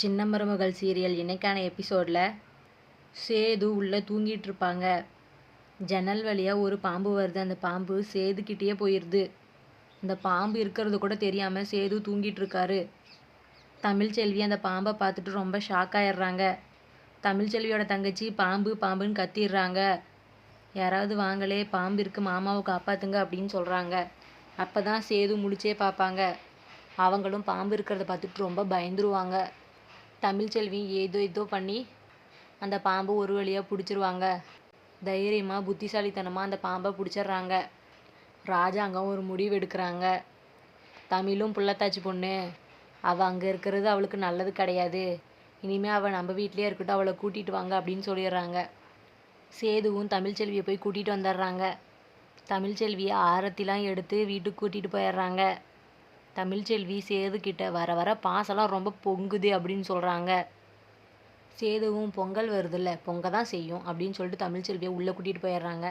சின்ன மருமகள் சீரியல் இன்னைக்கான எபிசோடில் சேது உள்ளே தூங்கிட்டு இருப்பாங்க. ஜன்னல் வழியாக ஒரு பாம்பு வருது. அந்த பாம்பு சேதுக்கிட்டேயே போயிடுது. அந்த பாம்பு இருக்கிறது கூட தெரியாமல் சேது தூங்கிட்டு இருக்காரு. தமிழ்ச்செல்வி அந்த பாம்பை பார்த்துட்டு ரொம்ப ஷாக் ஆயிடுறாங்க. தமிழ்ச்செல்வியோட தங்கச்சி பாம்பு பாம்புன்னு கத்திடுறாங்க. யாராவது வாங்களே, பாம்பு இருக்குது, மாமாவை காப்பாற்றுங்க அப்படின்னு சொல்கிறாங்க. அப்போ தான் சேது முழிச்சே பார்ப்பாங்க. அவங்களும் பாம்பு இருக்கிறத பார்த்துட்டு ரொம்ப பயந்துருவாங்க. தமிழ்ச்செல்வி ஏதோ பண்ணி அந்த பாம்பு ஒரு வழியாக பிடிச்சிருவாங்க. தைரியமாக புத்திசாலித்தனமாக அந்த பாம்பை பிடிச்சிட்றாங்க. ராஜாங்கம் ஒரு முடிவு எடுக்கிறாங்க. தமிழும் புள்ளத்தாச்சி பொண்ணு, அவள் அங்கே இருக்கிறது அவளுக்கு நல்லது கிடையாது. இனிமேல் அவள் நம்ம வீட்டிலே இருக்கட்டும், அவளை கூட்டிகிட்டு வாங்க அப்படின்னு சொல்லிடுறாங்க. சேதுவும் தமிழ்ச்செல்வியை போய் கூட்டிகிட்டு வந்துடுறாங்க. தமிழ்ச்செல்வியை ஆரத்திலாம் எடுத்து வீட்டுக்கு கூட்டிகிட்டு போயிடுறாங்க. தமிழ்ச்செல்வி சேதுக்கிட்ட வர வர பாசெல்லாம் ரொம்ப பொங்குது அப்படின்னு சொல்கிறாங்க. சேதுவும் பொங்கல் வருதுல்ல, பொங்க தான் செய்யும் அப்படின்னு சொல்லிட்டு தமிழ்ச்செல்வியை உள்ளே கூட்டிகிட்டு போயிடுறாங்க.